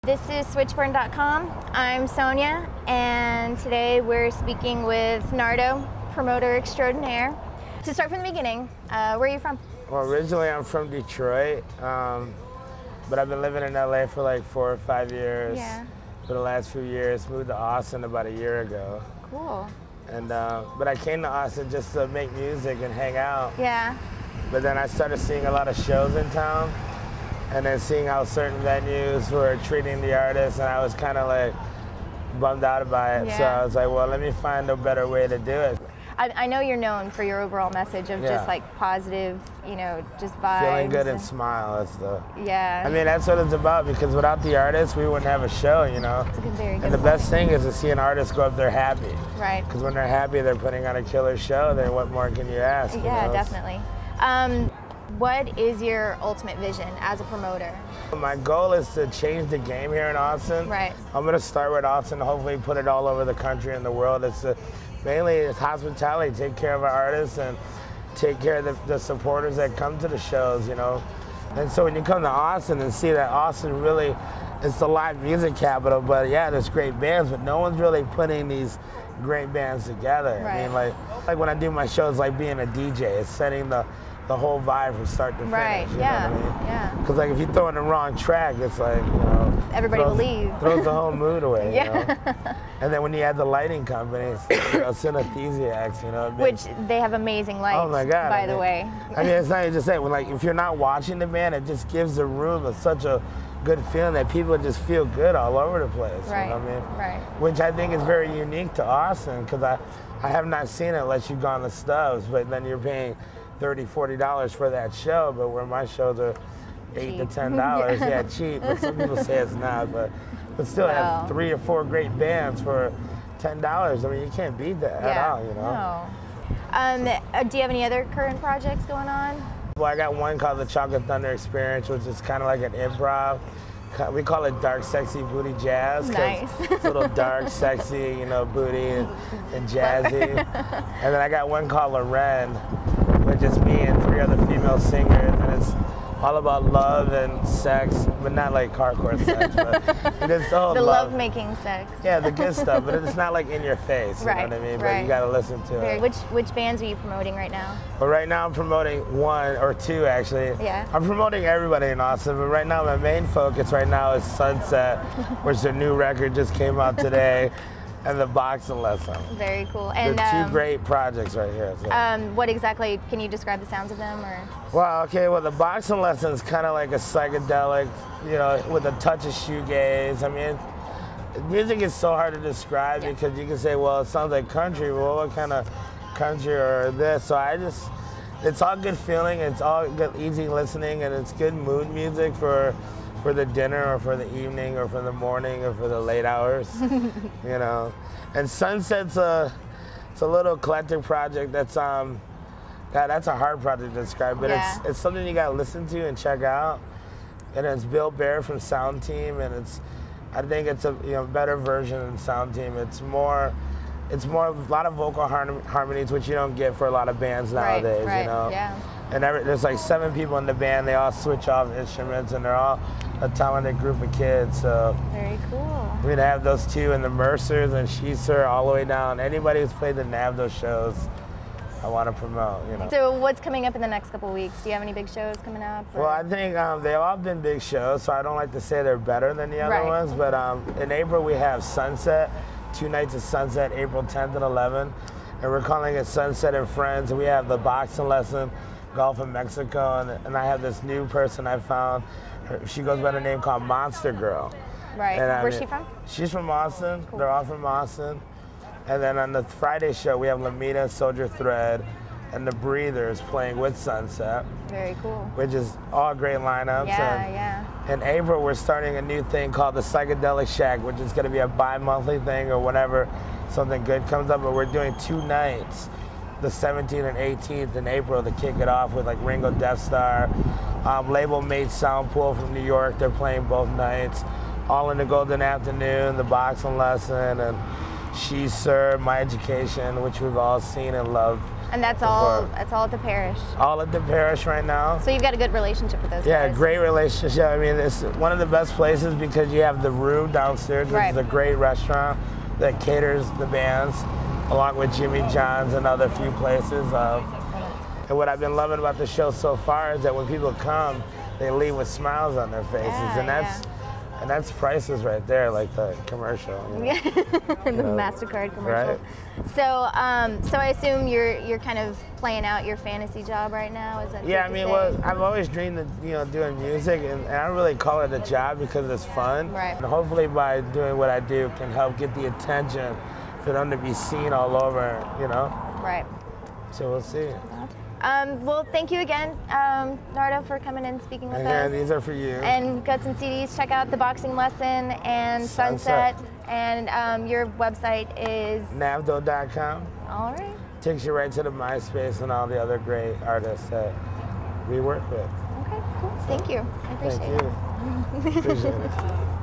This is switchburn.com. I'm Sonia, and today we're speaking with Nardo, promoter extraordinaire. To start from the beginning, where are you from? Well, originally I'm from Detroit, but I've been living in LA for like 4 or 5 years. Yeah. For the last few years. Moved to Austin about a year ago. Cool. And but I came to Austin just to make music and hang out. Yeah. But then I started seeing a lot of shows in town, and then seeing how certain venues were treating the artists, and I was kind of like bummed out by it. Yeah. So I was like, well, let me find a better way to do it. I know you're known for your overall message of just like positive, you know, just vibes. Feeling good and smile. That's the. Yeah. I mean, that's what it's about, because without the artists, we wouldn't have a show, you know. It's a very good And the point. best thing is to see an artist go up there happy. Right. Because when they're happy, they're putting on a killer show. Then what more can you ask? Yeah, you know? definitely. What is your ultimate vision as a promoter? My goal is to change the game here in Austin. Right. I'm going to start with Austin, hopefully put it all over the country and the world. Mainly it's hospitality, take care of our artists and take care of the supporters that come to the shows, you know. And so when you come to Austin and see that Austin really is the live music capital, but yeah, there's great bands, but no one's really putting these great bands together. Right. I mean, like when I do my shows, like being a DJ, it's setting the whole vibe from start to finish. Right, you yeah, know what I mean? yeah. Because like if you throw in the wrong track, it's like, you know, Everybody will leave. Throws the whole mood away. Yeah. You know? And then when you add the lighting companies, you know, synesthesiacs, you know. Which they have amazing lights, oh my God, by the way. I mean, it's not even just that. When, like, if you're not watching the band, it just gives the room such a good feeling that people just feel good all over the place. Right, you know what I mean? right. Which I think is very unique to Austin, because I have not seen it unless you've gone to Stubbs, but then you're paying $30, $40 for that show, but where my shows are $8 to $10, yeah, cheap. But some people say it's not, but still have 3 or 4 great bands for $10. I mean, you can't beat that at all, you know. No. Do you have any other current projects going on? Well, I got one called the Chocolate Thunder Experience, which is kind of like an improv. We call it dark, sexy booty jazz. Nice. It's a little dark, sexy, you know, booty and jazzy. And then I got one called Loren, with just me and 3 other female singers, and it's all about love and sex, but not like hardcore sex, but it's the whole love-making sex. Yeah, the good stuff, but it's not like in your face, you know what I mean? But you gotta listen to it. Which bands are you promoting right now? Well, right now I'm promoting 1 or 2 actually. Yeah. I'm promoting everybody in Austin, but right now my main focus right now is Sunset, which their new record just came out today. And the boxing lesson. Very cool. And they're 2 great projects right here. So. What exactly, can you describe the sounds of them, or? Well, okay, well the boxing lesson is kind of like a psychedelic, you know, with a touch of shoegaze. I mean, music is so hard to describe because you can say, well, it sounds like country. Well, what kind of country or this? So it's all good feeling, it's all good, easy listening, and it's good mood music for the dinner or for the evening or for the morning or for the late hours, you know. And Sunset's it's a little eclectic project that's God, that's a hard project to describe, but it's something you gotta listen to and check out. And it's Bill Bear from Sound Team, and I think it's a better version than Sound Team. It's more a lot of vocal harmonies, which you don't get for a lot of bands nowadays, you know. Yeah. And there's like 7 people in the band. They all switch off instruments, and they're all a talented group of kids. So very cool. We're gonna have those 2 and the Mercers and Sheezer all the way down. Anybody who's played the NAVDO shows, I want to promote. You know. So what's coming up in the next couple of weeks? Do you have any big shows coming up? Or? Well, I think they've all been big shows, so I don't like to say they're better than the other ones. But in April we have Sunset, 2 nights of Sunset, April 10th and 11th, and we're calling it Sunset and Friends. And we have the boxing lesson, Gulf of Mexico, and I have this new person I found. She goes by the name called Monster Girl. Right. And where's she from? She's from Austin. Cool. They're all from Austin. And then on the Friday show, we have Lamita, Soldier Thread, and the Breathers playing with Sunset. Very cool. Which is all great lineups. Yeah. In April, we're starting a new thing called the Psychedelic Shack, which is going to be a bi-monthly thing or whenever something good comes up. But we're doing 2 nights, the 17th and 18th in April, to kick it off with like Ringo Death Star, label made Soundpool from New York. They're playing both nights. All in the Golden Afternoon, the boxing lesson, and Sheezer, My Education, which we've all seen and loved. And that's all at the parish. All at the parish right now. So you've got a good relationship with those guys. Yeah, great relationship. I mean, it's one of the best places because you have the room downstairs, which is a great restaurant that caters the bands, along with Jimmy John's and other few places. And what I've been loving about the show so far is that when people come, they leave with smiles on their faces, and that's priceless right there, like the commercial. You know? The MasterCard commercial. Right. So, so I assume you're kind of playing out your fantasy job right now. Is that? Yeah, I mean, well, I've always dreamed of doing music, and I don't really call it a job because it's fun. Right. And hopefully, by doing what I do, can help get the attention for them to be seen all over. Right. So we'll see. Well, thank you again, Nardo, for coming and speaking with us. Yeah, these are for you. And we've got some CDs. Check out The Boxing Lesson and Sunset. And your website is? Nardo.com. All right. Takes you right to the MySpace and all the other great artists that we work with. Okay, cool. Thank you. I appreciate it. Thank you. Appreciate it.